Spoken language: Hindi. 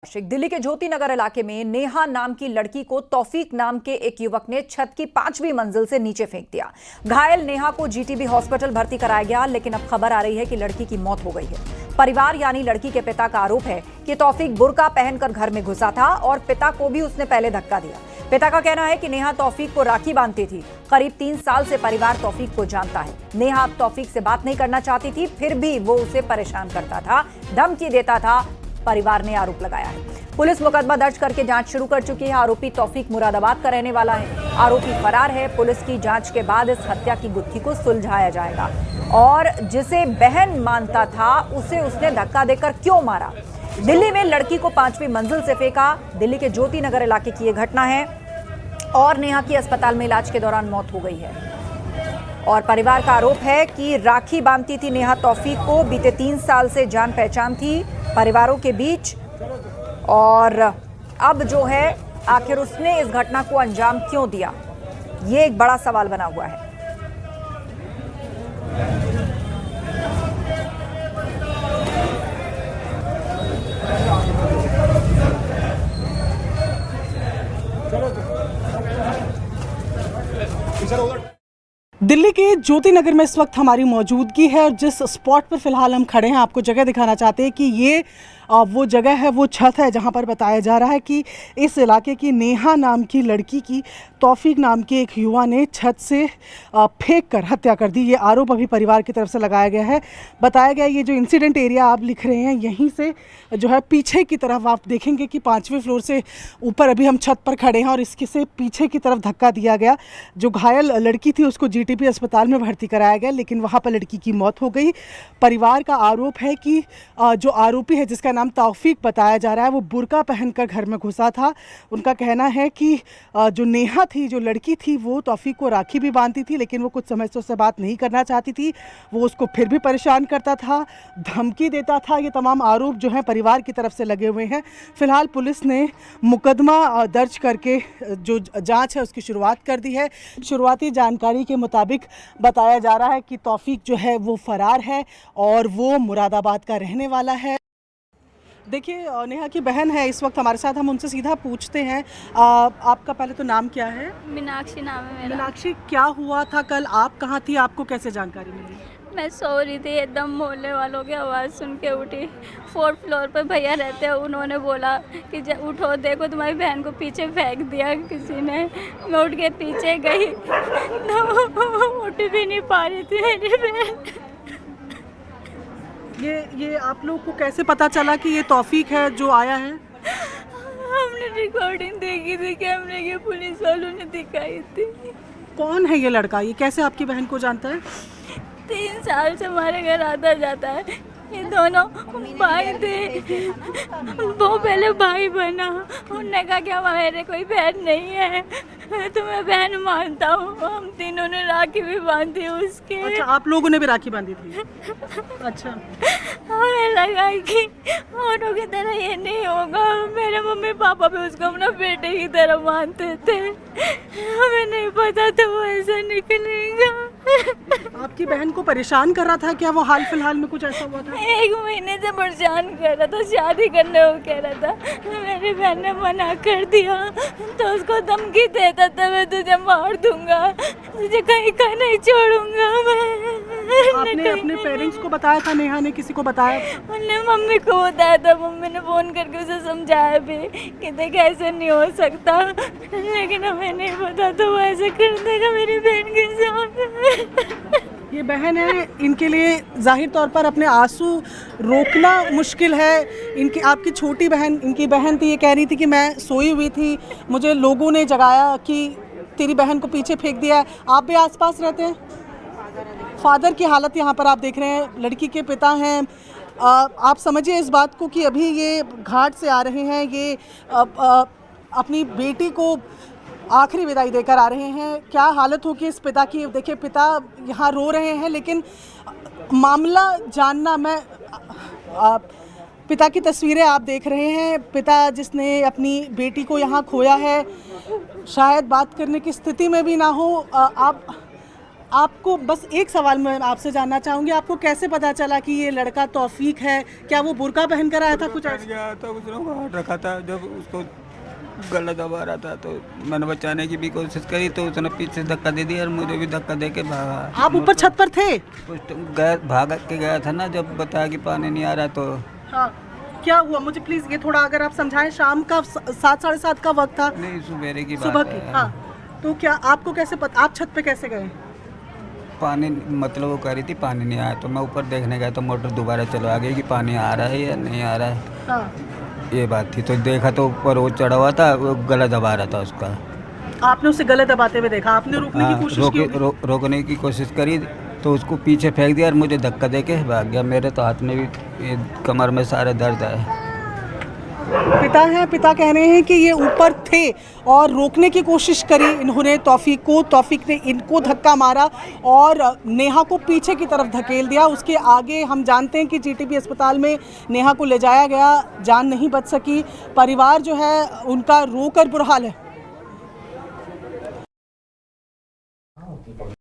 दिल्ली के ज्योति नगर इलाके में नेहा नाम की लड़की को तौफीक नाम के एक युवक ने छत की 5वीं मंजिल से नीचे फेंक दिया। घायल नेहा को जीटीबी हॉस्पिटल भर्ती कराया गया, लेकिन अब खबर आ रही है कि लड़की की मौत हो गई है। परिवार यानी लड़की के पिता का आरोप है कि तौफीक बुर्का पहनकर घर में घुसा था और पिता को भी उसने पहले धक्का दिया। पिता का कहना है कि नेहा तौफीक को राखी बांधती थी। करीब 3 साल से परिवार तौफीक को जानता है। नेहा अब तौफीक से बात नहीं करना चाहती थी, फिर भी वो उसे परेशान करता था, धमकी देता था। परिवार ने आरोप लगाया है। पुलिस मुकदमा दर्ज करके जांच शुरू कर चुकी है। आरोपी तौफीक मुरादाबाद का रहने वाला है। आरोपी फरार है। पुलिस की जांच के बाद इस हत्या की गुत्थी को सुलझाया जाएगा। और जिसे बहन मानता था उसे उसने धक्का देकर क्यों मारा? दिल्ली में लड़की को 5वीं मंजिल से फेंका। दिल्ली के ज्योति नगर इलाके की यह घटना है और नेहा की अस्पताल में इलाज के दौरान मौत हो गई है। और परिवार का आरोप है कि राखी बांधती थी नेहा तौफीक को। बीते 3 साल से जान पहचान थी परिवारों के बीच। और अब जो है आखिर उसने इस घटना को अंजाम क्यों दिया, ये एक बड़ा सवाल बना हुआ है। दिल्ली के ज्योति नगर में इस वक्त हमारी मौजूदगी है और जिस स्पॉट पर फिलहाल हम खड़े हैं आपको जगह दिखाना चाहते हैं कि ये वो जगह है, वो छत है जहां पर बताया जा रहा है कि इस इलाके की नेहा नाम की लड़की की तौफीक नाम के एक युवा ने छत से फेंक कर हत्या कर दी। ये आरोप अभी परिवार की तरफ से लगाया गया है। बताया गया ये जो इंसिडेंट एरिया आप लिख रहे हैं, यहीं से जो है पीछे की तरफ आप देखेंगे कि 5वें फ्लोर से ऊपर अभी हम छत पर खड़े हैं और इसके से पीछे की तरफ धक्का दिया गया। जो घायल लड़की थी उसको जीटीबी अस्पताल में भर्ती कराया गया, लेकिन वहाँ पर लड़की की मौत हो गई। परिवार का आरोप है कि जो आरोपी है जिसका नाम तौफीक बताया जा रहा है, वो बुर्का पहनकर घर में घुसा था। उनका कहना है कि जो नेहा थी, जो लड़की थी, वो तौफीक को राखी भी बांधती थी, लेकिन वो कुछ समय से उससे बात नहीं करना चाहती थी। वो उसको फिर भी परेशान करता था, धमकी देता था। ये तमाम आरोप जो हैं परिवार की तरफ से लगे हुए हैं। फिलहाल पुलिस ने मुकदमा दर्ज करके जो जांच है उसकी शुरुआत कर दी है। शुरुआती जानकारी के मुताबिक बताया जा रहा है कि तौफीक जो है वो फरार है और वो मुरादाबाद का रहने वाला है। देखिए, नेहा की बहन है इस वक्त हमारे साथ, हम उनसे सीधा पूछते हैं। आपका पहले तो नाम क्या है? मीनाक्षी नाम है मेरा। मीनाक्षी, क्या हुआ था कल? आप कहाँ थी? आपको कैसे जानकारी मिली? मैं सो रही थी, एकदम मोहल्ले वालों की आवाज़ सुन के उठी। 4th फ्लोर पर भैया रहते हैं, उन्होंने बोला कि उठो, देखो तुम्हारी बहन को पीछे फेंक दिया किसी ने। मैं उठ के पीछे गई तो उठ भी नहीं पा रही थी मेरी बहन। ये आप लोग को कैसे पता चला कि ये तौफीक है जो आया है? हमने रिकॉर्डिंग देखी थी कैमरे के, पुलिस वालों ने दिखाई थी। कौन है ये लड़का? ये कैसे आपकी बहन को जानता है? 3 साल से हमारे घर आता जाता है। ये दोनों भाई थे। वो पहले भाई बना, उन्होंने कहा कि हमारे कोई बहन नहीं है, तो मैं बहन मानता हूँ। हम तीनों ने राखी भी बांधी उसके। अच्छा, आप लोगों ने भी राखी बांधी थी? अच्छा। हमें लगा कि औरों की तरह ये नहीं होगा। मेरे मम्मी पापा भी उसको अपना बेटे की तरह मानते थे। हमें नहीं पता था वो ऐसा निकलेगा। आपकी बहन को परेशान कर रहा था क्या वो हाल फिलहाल में? कुछ ऐसा हुआ था? 1 महीने से परेशान कर रहा था, शादी करने को कह रहा था। मेरी बहन ने मना कर दिया तो उसको धमकी देता था, मैं तुझे मार दूंगा, तुझे कहीं का नहीं छोड़ूंगा मैं। आपने अपने पेरेंट्स को बताया था? नेहा ने किसी को बताया? उन्होंने मम्मी को बताया था। मम्मी ने फोन करके उसे समझाया भी कि देख ऐसे नहीं हो सकता, लेकिन हमें नहीं पता तो वो ऐसे कर देगा मेरी बहन के साथ। ये बहन है, इनके लिए जाहिर तौर पर अपने आंसू रोकना मुश्किल है। इनकी आपकी छोटी बहन, इनकी बहन थी, ये कह रही थी कि मैं सोई हुई थी, मुझे लोगों ने जगाया कि तेरी बहन को पीछे फेंक दिया है। आप भी आसपास रहते हैं? फादर की हालत यहाँ पर आप देख रहे हैं, लड़की के पिता हैं। आप समझिए इस बात को कि अभी ये घाट से आ रहे हैं, ये अपनी बेटी को आखिरी विदाई देकर आ रहे हैं। क्या हालत होगी इस पिता की? देखिए, पिता यहाँ रो रहे हैं, लेकिन मामला जानना, मैं पिता की तस्वीरें आप देख रहे हैं। पिता जिसने अपनी बेटी को यहाँ खोया है, शायद बात करने की स्थिति में भी ना हो। आप आपको बस एक सवाल मैं आपसे जानना चाहूँगी, आपको कैसे पता चला कि ये लड़का तौफीक है? क्या वो बुर्का पहन कर आया था कुछ ऐसा? गया था, उसने हाथ रखा था, जब उसको गला दबा रहा था तो मैंने बचाने की भी कोशिश करी तो उसने पीछे धक्का दे दिया और मुझे भी धक्का दे के भागा। आप ऊपर छत पर थे? उस टाइम गया, भाग के गया था ना, जब बताया कि पानी नहीं आ रहा तो हाँ, क्या हुआ मुझे प्लीज ये थोड़ा अगर आप समझाएं। शाम का 7 साढ़े 7 का वक्त था, नहीं, सुबह की सुबह बात की। है। हाँ, तो क्या आपको कैसे पता, आप छत पे कैसे गए? पानी मतलब वो कह रही थी पानी नहीं आया तो मैं ऊपर देखने गया तो मोटर दोबारा चलवा गई कि पानी आ रहा है या नहीं आ रहा है, हाँ, ये बात थी। तो देखा तो ऊपर वो चढ़ा हुआ था, वो गला दबा रहा था उसका। आपने उसे गले दबाते हुए देखा, आपने रोकने की कोशिश की होगी? रोकने की कोशिश करी तो उसको पीछे फेंक दिया और मुझे धक्का दे के भाग गया। मेरे तो हाथ में भी, ये कमर में सारे दर्द है। पिता हैं, पिता कह रहे हैं कि ये ऊपर थे और रोकने की कोशिश करी इन्होंने तौफीक को, तौफीक ने इनको धक्का मारा और नेहा को पीछे की तरफ धकेल दिया। उसके आगे हम जानते हैं कि जीटीबी अस्पताल में नेहा को ले जाया गया, जान नहीं बच सकी। परिवार जो है उनका रोकर बुरा हाल है।